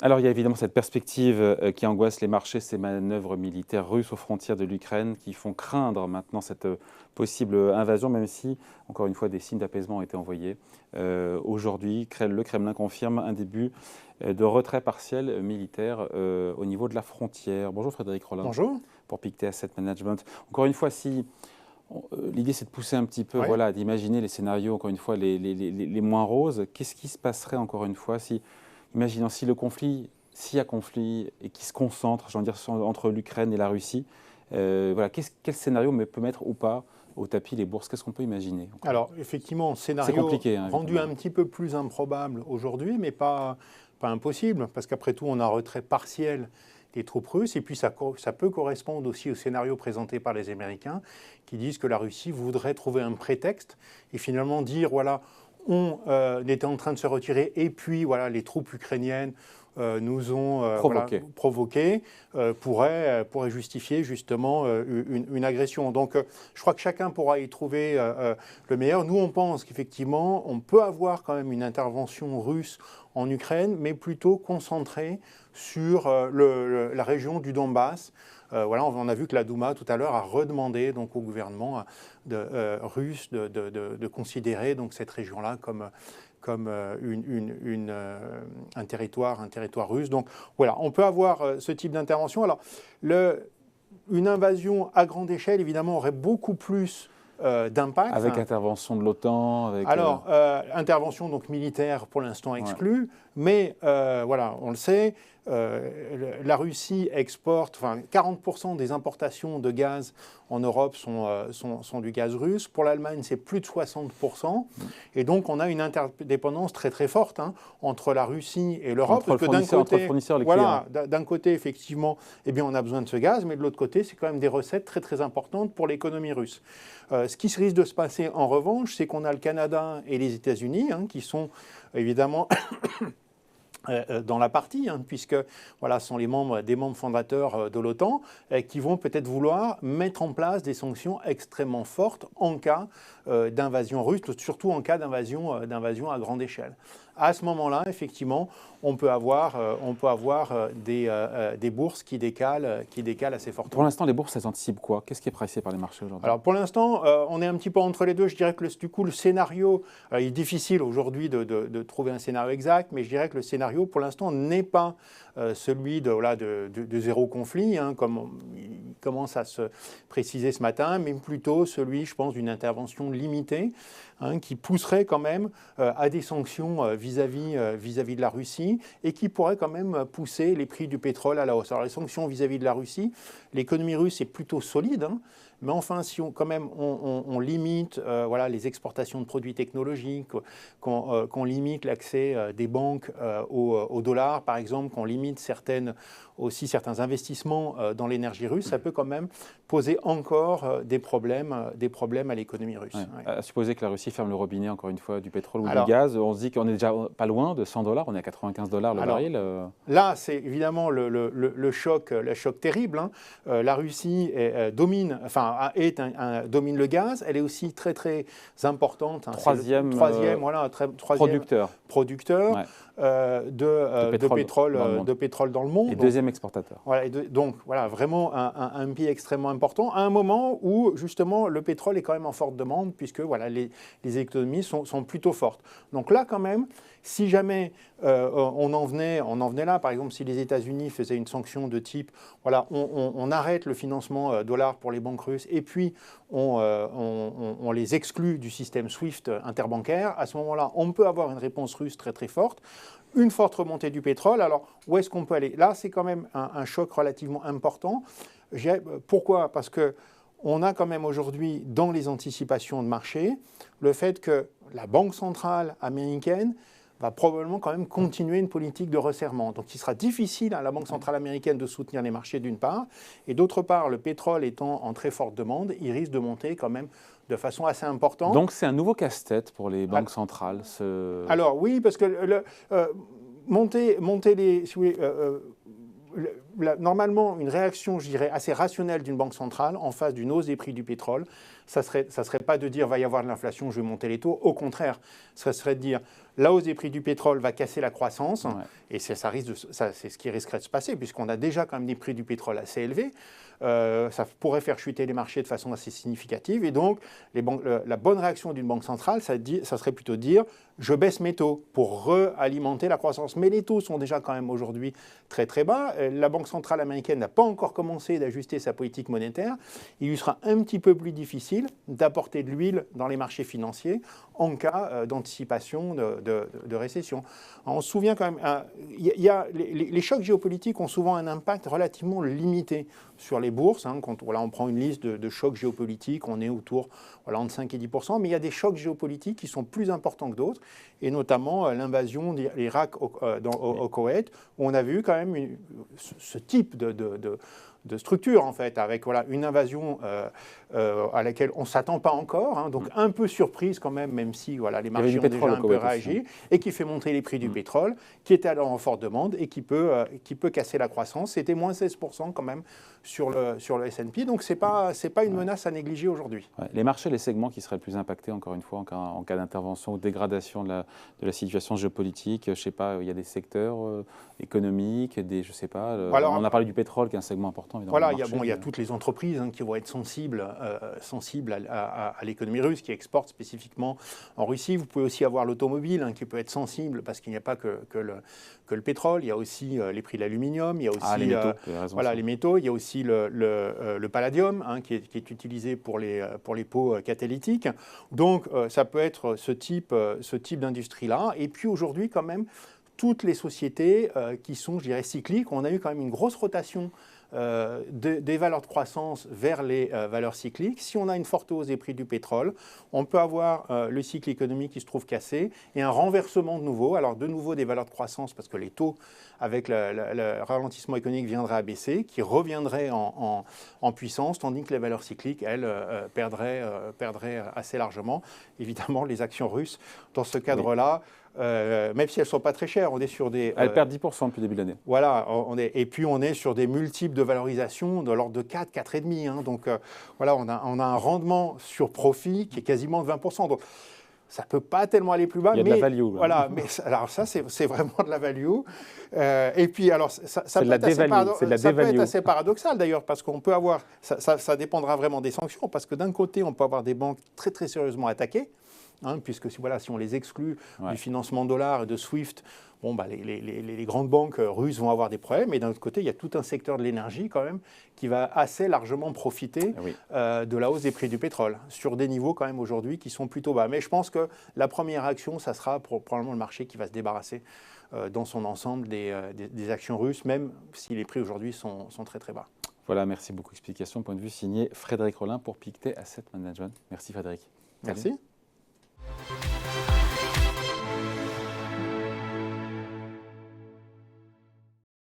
Alors, il y a évidemment cette perspective qui angoisse les marchés, ces manœuvres militaires russes aux frontières de l'Ukraine qui font craindre maintenant cette possible invasion, même si, encore une fois, des signes d'apaisement ont été envoyés. Aujourd'hui, le Kremlin confirme un début de retrait partiel militaire au niveau de la frontière. Bonjour Frédéric Rollin. Bonjour. Pour Pictet Asset Management. Encore une fois, si l'idée c'est de pousser un petit peu, Oui. voilà, d'imaginer les scénarios, encore une fois, les moins roses, qu'est-ce qui se passerait, encore une fois, si, imaginons si le conflit, s'il y a conflit et qui se concentre, j'ai envie de dire, entre l'Ukraine et la Russie, voilà, quel scénario peut mettre ou pas au tapis les bourses? Qu'est-ce qu'on peut imaginer? Alors, effectivement, scénario compliqué, hein, rendu un petit peu plus improbable aujourd'hui, mais pas impossible, parce qu'après tout, on a un retrait partiel des troupes russes, et puis ça peut correspondre aussi au scénario présenté par les Américains, qui disent que la Russie voudrait trouver un prétexte, et finalement dire, voilà, on était en train de se retirer, et puis voilà, les troupes ukrainiennes nous ont provoqué, pourrait justifier justement une agression. Donc je crois que chacun pourra y trouver le meilleur. Nous, on pense qu'effectivement, on peut avoir quand même une intervention russe en Ukraine, mais plutôt concentrée sur la région du Donbass. Voilà, on a vu que la Douma tout à l'heure a redemandé donc, au gouvernement russe de considérer donc, cette région-là comme un territoire russe. Donc voilà, on peut avoir ce type d'intervention. Alors, une invasion à grande échelle, évidemment, aurait beaucoup plus d'impact. Avec intervention de l'OTAN avec, Alors, intervention donc, militaire pour l'instant exclue, mais voilà, on le sait, la Russie exporte, enfin 40% des importations de gaz en Europe sont du gaz russe. Pour l'Allemagne, c'est plus de 60%. Et donc, on a une interdépendance très très forte entre la Russie et l'Europe. Entre le fournisseur et le client. D'un côté, effectivement, eh bien, on a besoin de ce gaz, mais de l'autre côté, c'est quand même des recettes très très importantes pour l'économie russe. Ce qui risque de se passer en revanche, c'est qu'on a le Canada et les États-Unis qui sont évidemment dans la partie, puisque voilà, ce sont des membres fondateurs de l'OTAN, qui vont peut-être vouloir mettre en place des sanctions extrêmement fortes en cas d'invasion russe, surtout en cas d'invasion à grande échelle. À ce moment-là, effectivement, on peut avoir des bourses qui décalent assez fortement. Pour l'instant, les bourses, elles anticipent quoi? Qu'est-ce qui est pricé par les marchés aujourd'hui? Alors pour l'instant, on est un petit peu entre les deux. Je dirais que du coup, le scénario, il est difficile aujourd'hui de trouver un scénario exact, mais je dirais que le scénario, pour l'instant, n'est pas celui de zéro conflit, comme il commence à se préciser ce matin, mais plutôt celui, je pense, d'une intervention limitée, qui pousserait quand même à des sanctions vis-à-vis de la Russie et qui pourrait quand même pousser les prix du pétrole à la hausse. Alors les sanctions vis-à-vis de la Russie, l'économie russe est plutôt solide, mais enfin, si on limite les exportations de produits technologiques, qu'on limite l'accès des banques au dollar, par exemple, qu'on limite certains investissements dans l'énergie russe, ça peut quand même poser encore des problèmes à l'économie russe. Ouais. À supposer que la Russie ferme le robinet, encore une fois, du pétrole ou du gaz, on se dit qu'on est déjà pas loin de $100, on est à 95 $ le baril. Là, c'est évidemment le choc terrible. La Russie domine le gaz, elle est aussi très très importante. Troisième producteur de pétrole dans le monde. Et deuxième exportateur. Voilà, donc voilà, vraiment un pays extrêmement important, à un moment où justement le pétrole est quand même en forte demande, puisque voilà, les économies sont plutôt fortes. Donc là quand même, si jamais on en venait là, par exemple si les États-Unis faisaient une sanction de type, voilà, on arrête le financement dollar pour les banques russes et puis on les exclut du système SWIFT interbancaire, à ce moment-là, on peut avoir une réponse russe très très forte. Une forte remontée du pétrole. Alors, où est-ce qu'on peut aller? Là, c'est quand même un choc relativement important. Pourquoi? Parce qu'on a quand même aujourd'hui, dans les anticipations de marché, le fait que la Banque centrale américaine va probablement quand même continuer une politique de resserrement. Donc, il sera difficile à la Banque centrale américaine de soutenir les marchés d'une part, et d'autre part, le pétrole étant en très forte demande, il risque de monter quand même de façon assez importante. Donc, c'est un nouveau casse-tête pour les banques centrales. Alors oui, parce que monter les... normalement, une réaction, je dirais, assez rationnelle d'une banque centrale en face d'une hausse des prix du pétrole, ça serait pas de dire va y avoir de l'inflation, je vais monter les taux. Au contraire, ça serait de dire la hausse des prix du pétrole va casser la croissance, et c'est ce qui risquerait de se passer, puisqu'on a déjà quand même des prix du pétrole assez élevés. Ça pourrait faire chuter les marchés de façon assez significative. Et donc, la bonne réaction d'une banque centrale, ça serait plutôt de dire je baisse mes taux pour réalimenter la croissance. Mais les taux sont déjà quand même aujourd'hui très très bas. La Banque centrale américaine n'a pas encore commencé d'ajuster sa politique monétaire. Il lui sera un petit peu plus difficile d'apporter de l'huile dans les marchés financiers en cas d'anticipation de récession. Alors, on se souvient quand même, les chocs géopolitiques ont souvent un impact relativement limité sur les bourses. Quand on prend une liste de chocs géopolitiques, on est autour entre 5 et 10%, mais il y a des chocs géopolitiques qui sont plus importants que d'autres, et notamment l'invasion d'Irak au Koweït, où on a vu quand même ce type de structure, en fait, avec une invasion à laquelle on ne s'attend pas encore, donc un peu surprise quand même si les marchés ont déjà un peu réagi, et qui fait monter les prix du pétrole, qui était alors en forte demande et qui peut casser la croissance. C'était moins 16% quand même sur le S&P, donc c'est pas une menace à négliger aujourd'hui. Les marchés, les segments qui seraient le plus impactés, encore une fois, en cas d'intervention ou de dégradation de la situation géopolitique, je ne sais pas, il y a des secteurs économiques, je ne sais pas, on a parlé du pétrole qui est un segment important. Voilà, il y a toutes les entreprises qui vont être sensibles à l'économie russe, qui exportent spécifiquement en Russie. Vous pouvez aussi avoir l'automobile qui peut être sensible parce qu'il n'y a pas que le pétrole. Il y a aussi les prix de l'aluminium, il y a aussi les métaux, il y a aussi le palladium qui est utilisé pour les pots catalytiques. Donc ça peut être ce type d'industrie-là. Et puis aujourd'hui quand même, toutes les sociétés qui sont, je dirais, cycliques, on a eu quand même une grosse rotation des valeurs de croissance vers les valeurs cycliques. Si on a une forte hausse des prix du pétrole, on peut avoir le cycle économique qui se trouve cassé et un renversement de nouveau. Alors de nouveau des valeurs de croissance parce que les taux avec le ralentissement économique viendraient à baisser, qui reviendraient en puissance, tandis que les valeurs cycliques, elles, perdraient assez largement. Évidemment, les actions russes, dans ce cadre-là, même si elles ne sont pas très chères, on est sur des... Elles perdent 10% depuis le début de l'année. Voilà, et puis on est sur des multiples de valorisation de l'ordre de 4, 4,5. Donc on a un rendement sur profit qui est quasiment de 20%. Donc ça ne peut pas tellement aller plus bas. Il y a de la value. Voilà, mais alors ça, c'est vraiment de la value. Et puis, alors, ça peut être assez paradoxal d'ailleurs, parce qu'on peut avoir... Ça dépendra vraiment des sanctions, parce que d'un côté, on peut avoir des banques très, très sérieusement attaquées, puisque si on les exclut du financement dollar et de SWIFT, les grandes banques russes vont avoir des problèmes. Et d'un autre côté, il y a tout un secteur de l'énergie quand même qui va assez largement profiter de la hausse des prix du pétrole, sur des niveaux quand même aujourd'hui qui sont plutôt bas. Mais je pense que la première action, ça sera probablement le marché qui va se débarrasser dans son ensemble des actions russes, même si les prix aujourd'hui sont très très bas. Voilà, merci beaucoup. Explication, point de vue signé Frédéric Rollin pour Pictet Asset Management. Merci Frédéric. Merci.